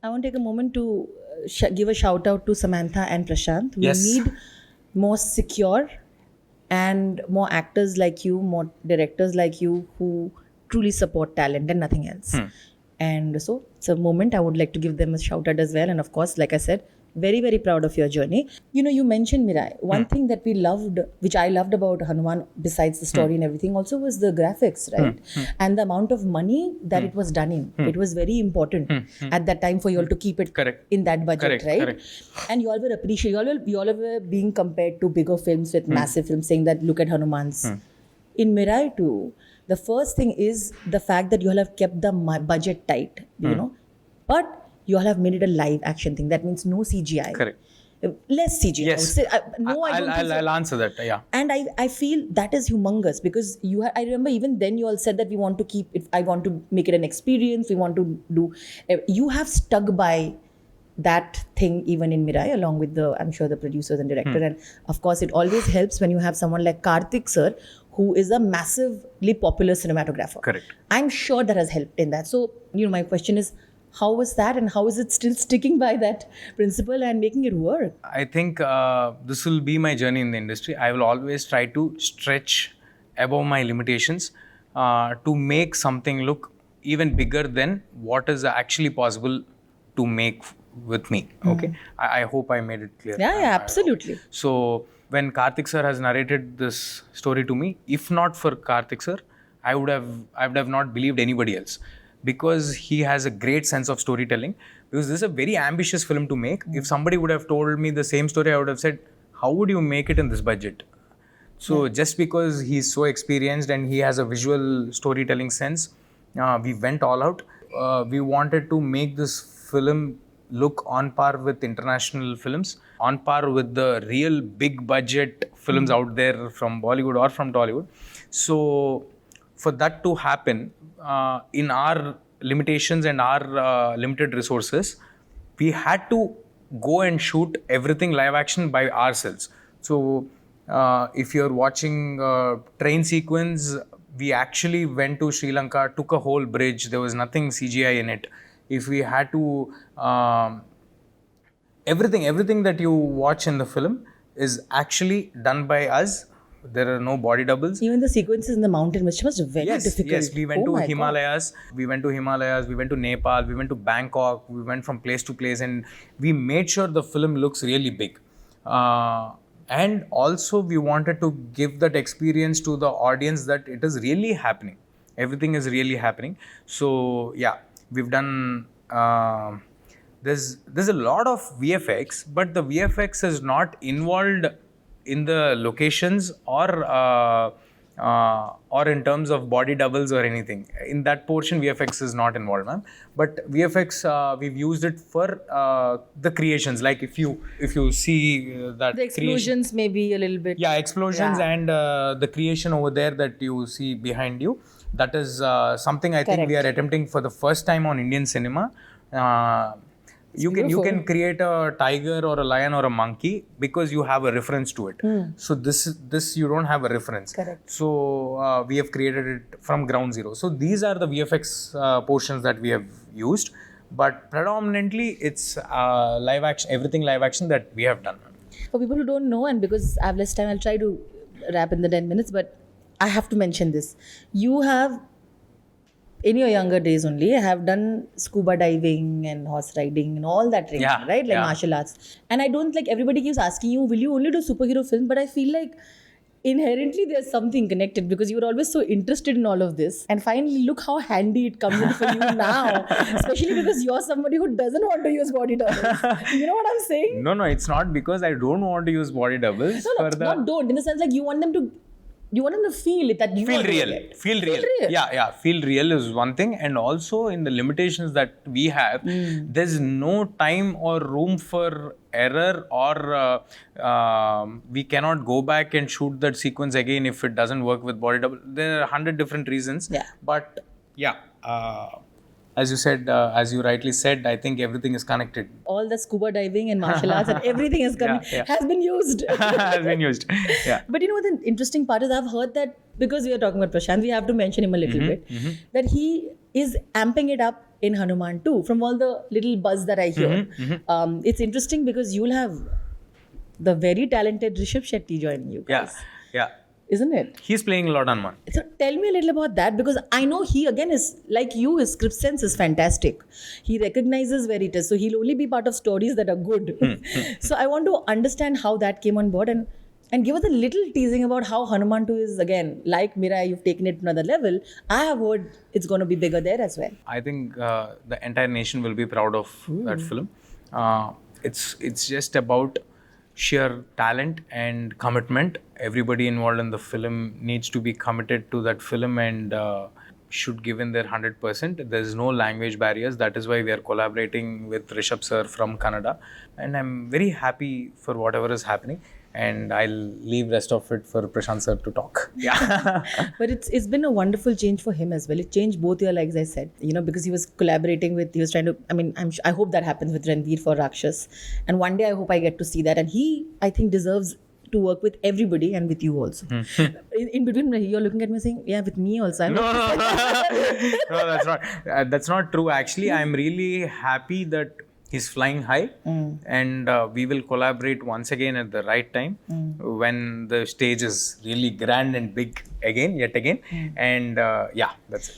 I want to take a moment to give a shout out to Samantha and Prashant. We Yes. need more secure and more actors like you, more directors like you who truly support talent and nothing else. And so it's a moment I would like to give them a shout out as well. And of course, like I said, very, very proud of your journey. You know, you mentioned Mirai. One thing that we loved, which I loved about Hanuman, besides the story and everything, also was the graphics, right? And the amount of money that it was done in. It was very important at that time for you all to keep it Correct. in that budget, Correct, right? correct. And you all were appreciated. You all were being compared to bigger films with massive films, saying that look at Hanuman's. In Mirai too, the first thing is the fact that you all have kept the budget tight, you know, but you all have made it a live action thing. That means no CGI. Correct. Less CGI. Yes. I would say. I don't think so. I'll answer that. Yeah. And I feel that is humongous because I remember even then you all said that we want to keep it, I want to make it an experience, we want to do, you have stuck by that thing even in Mirai along with I'm sure the producers and director. And of course it always helps when you have someone like Karthik Sir who is a massively popular cinematographer. Correct. I'm sure that has helped in that. So, my question is, how was that and how is it still sticking by that principle and making it work? I think this will be my journey in the industry. I will always try to stretch above my limitations to make something look even bigger than what is actually possible to make with me. Okay. I hope I made it clear. Yeah, absolutely. So when Karthik Sir has narrated this story to me, if not for Karthik Sir, I would have not believed anybody else. Because he has a great sense of storytelling. Because this is a very ambitious film to make. If somebody would have told me the same story, I would have said, how would you make it in this budget? So just because he's so experienced and he has a visual storytelling sense, we went all out. We wanted to make this film look on par with international films, on par with the real big budget films out there from Bollywood or from Tollywood. So for that to happen, in our limitations and our limited resources, we had to go and shoot everything live action by ourselves. So if you're watching train sequence, we actually went to Sri Lanka, took a whole bridge. There was nothing CGI in it. If we had to, everything that you watch in the film is actually done by us. There are no body doubles. Even the sequences in the mountain, which was very difficult. Yes, we went to my Himalayas. God. We went to Nepal, we went to Bangkok, we went from place to place, and we made sure the film looks really big. And also we wanted to give that experience to the audience that it is really happening. Everything is really happening. So yeah, we've done, there's a lot of VFX, but the VFX is not involved in the locations or in terms of body doubles or anything. In that portion, VFX is not involved, ma'am. But VFX, we've used it for the creations. Like if you see that The explosions may be a little bit. yeah, explosions Yeah. and the creation over there that you see behind you. That is something I think we are attempting for the first time on Indian cinema. You can create a tiger or a lion or a monkey because you have a reference to it. So this you don't have a reference. Correct. So we have created it from ground zero. So these are the VFX portions that we have used, but predominantly it's live action, everything live action that we have done. For people who don't know, and because I have less time, I'll try to wrap in the 10 minutes, but I have to mention this. You have, in your younger days only, have done scuba diving and horse riding and all that training, Yeah, right? Like yeah. martial arts. And I don't like, everybody keeps asking you, will you only do superhero films? But I feel like inherently there's something connected because you were always so interested in all of this. And finally, look how handy it comes in for you now. Especially because you're somebody who doesn't want to use body doubles. You know what I'm saying? No, it's not because I don't want to use body doubles. No, not don't. In the sense like you want them to feel it, that you Feel are doing real. it. Feel real. Yeah. Feel real is one thing. And also in the limitations that we have, there's no time or room for error or we cannot go back and shoot that sequence again if it doesn't work with body double. There are 100 different reasons. Yeah. But yeah, as you said, as you rightly said, I think everything is connected. All the scuba diving and martial arts and everything has been used. Has been used. Yeah. But you know what the interesting part is, I've heard that because we are talking about Prashant, we have to mention him a little bit. That he is amping it up in Hanuman too. From all the little buzz that I hear, it's interesting because you'll have the very talented Rishabh Shetty joining you guys, Yeah. isn't it? He's playing a lot on Hanuman. So tell me a little about that, because I know he again is like you, his script sense is fantastic. He recognizes where it is. So he'll only be part of stories that are good. So I want to understand how that came on board, and give us a little teasing about how Hanuman 2 is, again, like Mirai, you've taken it to another level. I have heard it's going to be bigger there as well. I think the entire nation will be proud of that film. It's just about sheer talent and commitment. Everybody involved in the film needs to be committed to that film and should give in their 100%. There's no language barriers. That is why we are collaborating with Rishabh Sir from Kannada. And I'm very happy for whatever is happening. And I'll leave rest of it for Prashant Sir to talk. Yeah. But it's been a wonderful change for him as well. It changed both your legs, I said, because he was collaborating with, he was trying to, I hope that happens with Ranveer for Rakshas. And one day I hope I get to see that. And he, I think, deserves to work with everybody and with you also. In between, you're looking at me saying, yeah, with me also. No, that's not. That's not true. Actually, I'm really happy that he's flying high, and we will collaborate once again at the right time when the stage is really grand and big yet again. And yeah, that's it.